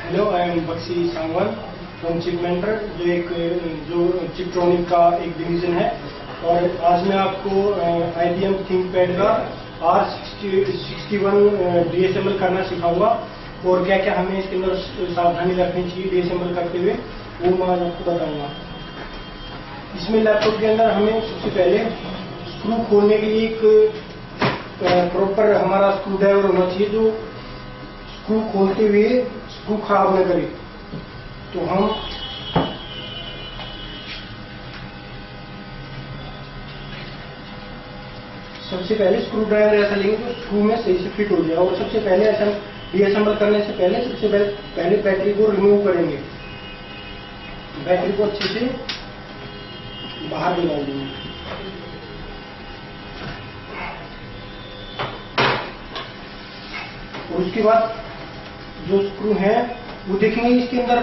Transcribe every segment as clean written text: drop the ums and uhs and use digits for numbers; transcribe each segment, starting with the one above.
Hello, I am Baksi Sangwan from Chip Mentor, जो Chiptronic का एक डिवीजन है। और आज मैं आपको IBM थिंकपैड का R61 डीएसएमएल करना सिखाऊंगा और क्या क्या हमें इसके अंदर सावधानी रखनी चाहिए डीएसएमएल करते हुए, वो मैं आज आपको बताऊंगा। इसमें लैपटॉप के अंदर हमें सबसे पहले स्क्रू खोलने के लिए एक प्रॉपर हमारा स्क्रू ड्राइवर होना चाहिए, जो स्क्रू खोलते हुए स्क्रू खराब न करे। तो हम सबसे पहले स्क्रू ड्राइवर ऐसा लेंगे तो स्क्रू में सही से फिट हो जाए। और सबसे पहले ऐसा डीएसएमएल करने से पहले सबसे पहले बैटरी को रिमूव करेंगे, बैटरी को अच्छे से बाहर निकाल देंगे। और उसके बाद जो स्क्रू है वो देखेंगे, इसके अंदर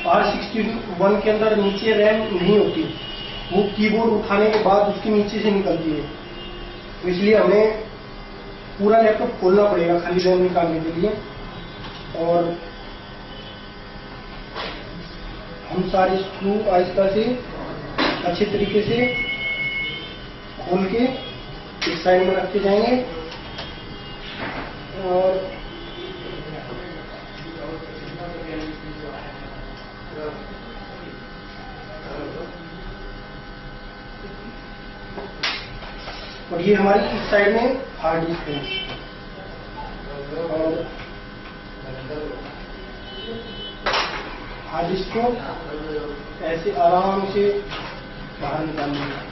R61 के अंदर नीचे रैम नहीं होती, वो कीबोर्ड उठाने के बाद उसके नीचे से निकलती है। तो इसलिए हमें पूरा लैपटॉप खोलना पड़ेगा खाली रैम निकालने के लिए। और हम सारे स्क्रू आहिस्ता से अच्छे तरीके से खोल के एक साइड में रखते जाएंगे। और ये हमारी इस साइड में हार्ड डिस्क है। और हार्ड डिस्क को ऐसे आराम से बाहर निकाल लेंगे।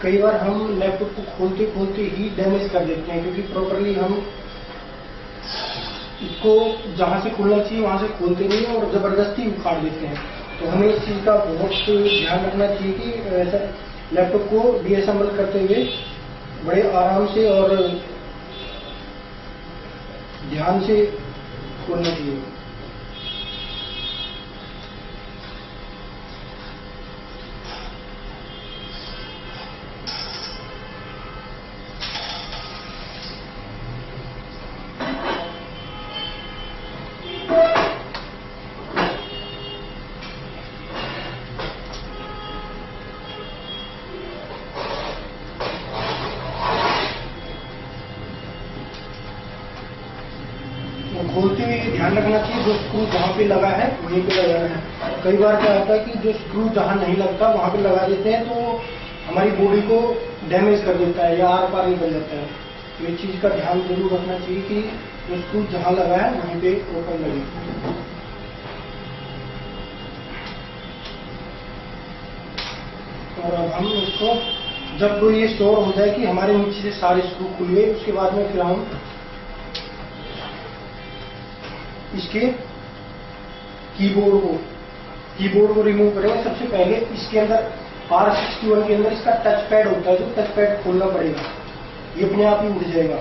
कई बार हम लैपटॉप को खोलते खोलते ही डैमेज कर देते हैं, क्योंकि प्रॉपरली हम इसको जहां से खोलना चाहिए वहां से खोलते नहीं और जबरदस्ती उखाड़ देते हैं। तो हमें इस चीज का बहुत ध्यान रखना चाहिए कि ऐसा लैपटॉप को डीएसएमएल करते हुए बड़े आराम से और ध्यान से खोलना चाहिए। खोलते हुए ध्यान रखना चाहिए जो स्क्रू जहां पे लगा है वहीं पे लगाना है। कई बार क्या होता है कि जो स्क्रू जहां नहीं लगता वहां पे लगा देते हैं, तो हमारी बॉडी को डैमेज कर देता है या आर पार निकल जाता है। तो इस चीज का ध्यान जरूर रखना चाहिए कि जो स्क्रू जहां लगा है वहीं पे ओपन लगे। और अब हम इसको जब ये स्टोर हो जाए कि हमारे नीचे से सारे स्क्रू खुल गए, उसके बाद में फिर हम इसके कीबोर्ड को रिमूव करेंगे। सबसे पहले इसके अंदर R61 के अंदर इसका टच पैड होता है, जो टच पैड खोलना पड़ेगा, ये अपने आप ही उठ जाएगा।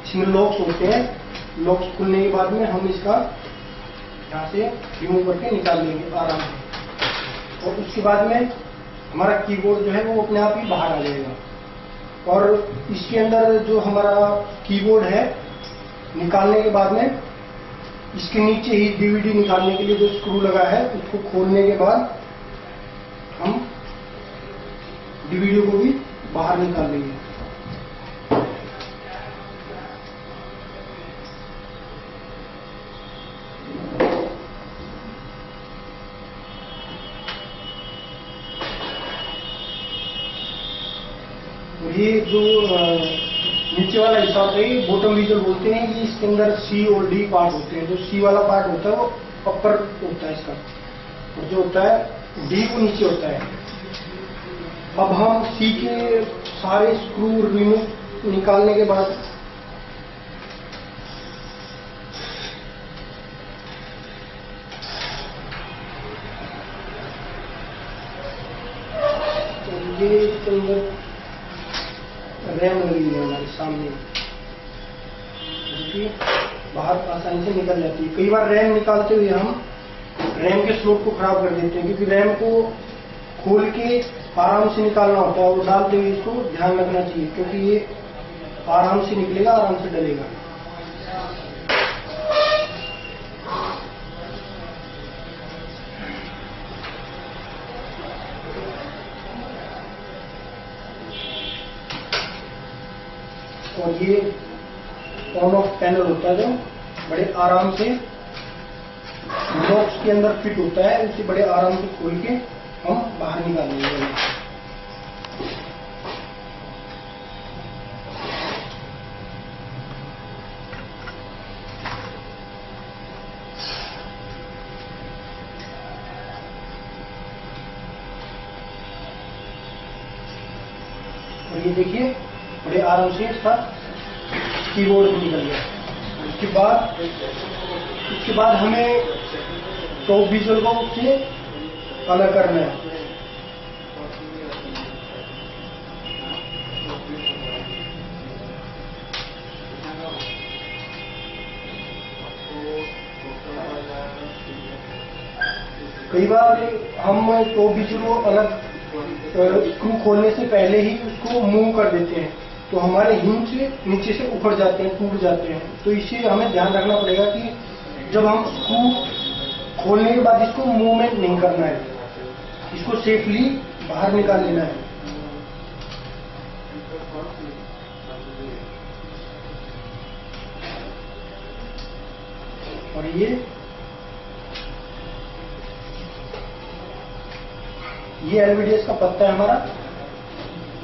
इसमें लॉक्स होते हैं, लॉक्स खुलने के बाद में हम इसका यहाँ से रिमूव करके निकाल लेंगे आराम से। और उसके बाद में हमारा कीबोर्ड जो है वो अपने आप ही बाहर आ जाएगा। और इसके अंदर जो हमारा कीबोर्ड है निकालने के बाद में इसके नीचे ही डीवीडी निकालने के लिए जो स्क्रू लगा है उसको खोलने के बाद हम डीवीडी को भी बाहर निकाल लेंगे। ये जो नीचे वाला हिस्सा होता है बॉटम विजुअल बोलते हैं, ये इसके अंदर सी और डी पार्ट होते हैं। जो सी वाला पार्ट होता है वो अपर होता है इसका, और जो होता है डी को नीचे होता है। अब हम सी के सारे स्क्रू रिमूव निकालने के बाद ये इसके अंदर रैम लगी है हमारे सामने, जो बाहर आसानी से निकल जाती है। कई बार रैम निकालते हुए हम रैम के स्लोट को खराब कर देते हैं, क्योंकि रैम को खोल के आराम से निकालना होता है और डालते हुए इसको ध्यान रखना चाहिए, क्योंकि ये आराम से निकलेगा, आराम से डलेगा। और ये ऑन ऑफ पैनल होता है जो बड़े आराम से बॉक्स के अंदर फिट होता है, उसे बड़े आराम से खोल के हम बाहर निकाल लेंगे। और ये देखिए बड़े आराम से इसका कीबोर्ड निकल गया। इसके बाद हमें टॉप विजुअल को उससे अलग करना है। कई बार हम टॉप विजुअल को अलग स्क्रू खोलने से पहले ही उसको मूव कर देते हैं, तो हमारे हिंज नीचे से उखड़ जाते हैं, टूट जाते हैं। तो इसे हमें ध्यान रखना पड़ेगा कि जब हम स्क्रू खोलने के बाद इसको मूवमेंट नहीं करना है, इसको सेफली बाहर निकाल लेना है। और ये एलवीडीएस का पत्ता है हमारा,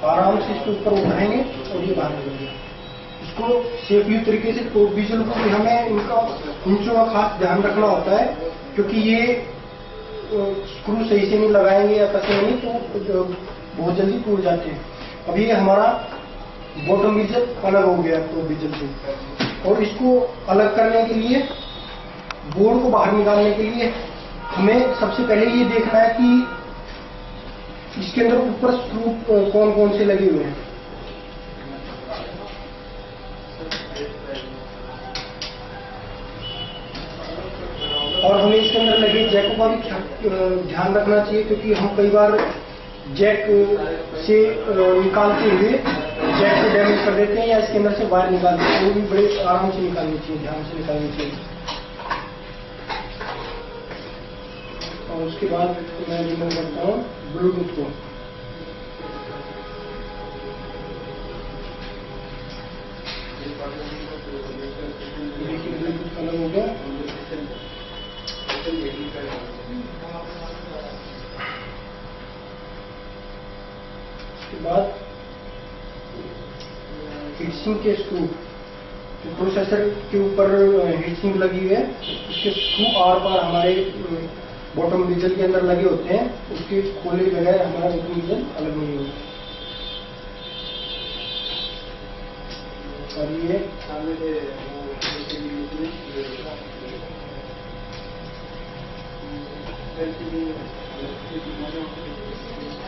आराम से इसको ऊपर उठाएंगे और ये बाहर निकल गया। इसको सेफली तरीके से टॉप विजुअल को भी हमें इनका इंचों का खास ध्यान रखना होता है, क्योंकि ये स्क्रू सही से नहीं लगाएंगे या कसेंगे नहीं तो बहुत जल्दी टूट जाते हैं। अब ये हमारा बॉटम विजुअल अलग हो गया टॉप विजुअल से, और इसको अलग करने के लिए, बोर्ड को बाहर निकालने के लिए हमें सबसे पहले ये देखना है कि इसके अंदर ऊपर स्क्रू कौन कौन से लगे हुए हैं। और हमें इसके अंदर लगे जैकों का भी ध्यान रखना चाहिए, क्योंकि हम कई बार जैक से निकालते हुए जैक को डैमेज कर देते हैं या इसके अंदर से वायर निकाल देते हैं। वो भी बड़े आराम से निकालनी चाहिए, ध्यान से निकालनी चाहिए। और उसके बाद मैं रिमूव करता हूँ ब्लूटूथ को। देखिए ब्लूटूथ अलग हो गया। उसके बाद हीटसिंक के स्क्रू, प्रोसेसर के ऊपर हीटसिंक लगी हुई है, उसके स्क्रू आर पार हमारे बॉटम विजुअल के अंदर लगे होते हैं, उसके खोले बगैर हमारा बॉटम विजुअल अलग नहीं होगा। और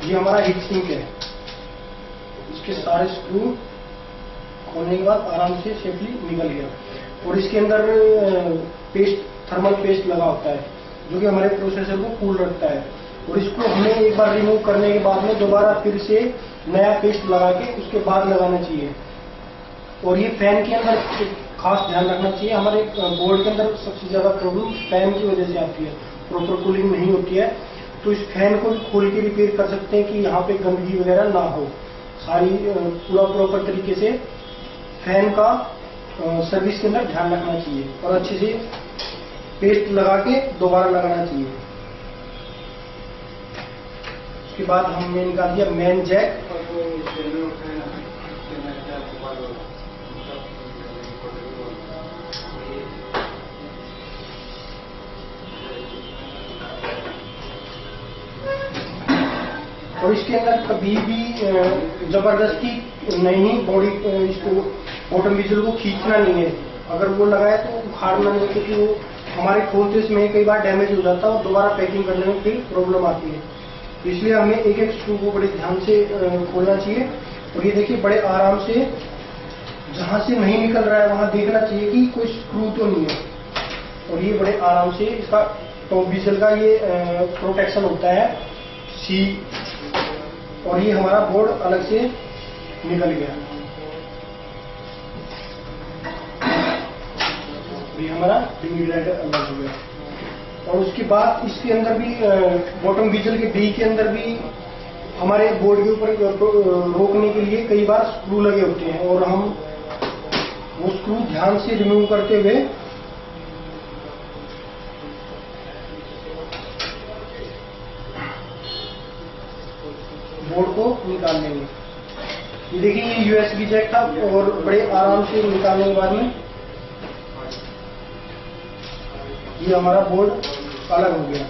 ये हमारा हीट सिंक है। इसके सारे स्क्रू खोलने के बाद आराम से सेफली निकल गया। और इसके अंदर थर्मल पेस्ट लगा होता है, जो कि हमारे प्रोसेसर को कूल रखता है। और इसको हमें एक बार रिमूव करने के बाद में दोबारा फिर से नया पेस्ट लगा के उसके बाद लगाना चाहिए। और ये फैन के अंदर खास ध्यान रखना चाहिए। हमारे बोर्ड के अंदर सबसे ज्यादा प्रॉब्लम फैन की वजह से आती है, प्रॉपर कूलिंग नहीं होती है। तो इस फैन को खोल के रिपेयर कर सकते हैं कि यहाँ पे गंदगी वगैरह ना हो। सारी पूरा प्रॉपर तरीके से फैन का सर्विस के अंदर ध्यान रखना चाहिए और अच्छे से पेस्ट लगा के दोबारा लगाना चाहिए। उसके बाद हमने निकाल दिया मेन जैक। और इसके अंदर कभी भी जबरदस्ती नहीं बॉडी इसको बॉटम बिजल को खींचना नहीं है। अगर वो लगाए तो उखाड़ना नहीं, क्योंकि वो हमारे खोलते इसमें कई बार डैमेज हो जाता है और दोबारा पैकिंग करने में फिर प्रॉब्लम आती है। इसलिए हमें एक एक स्क्रू को बड़े ध्यान से खोलना चाहिए। और ये देखिए बड़े आराम से, जहां से नहीं निकल रहा है वहां देखना चाहिए कि कोई स्क्रू तो नहीं है। और ये बड़े आराम से इसका टॉप बिजल का ये प्रोटेक्शन होता है सी। और ये हमारा बोर्ड अलग से निकल गया। ये हमारा डिवाइडर अलग हो गया। और उसके बाद इसके अंदर भी बॉटम बिजल के डी के अंदर भी हमारे बोर्ड के ऊपर रोकने के लिए कई बार स्क्रू लगे होते हैं, और हम वो स्क्रू ध्यान से रिमूव करते हुए बोर्ड को निकाल लेंगे। ये देखिए ये यूएसबी जैक था, और बड़े आराम से निकालने के बाद में ये हमारा बोर्ड अलग हो गया।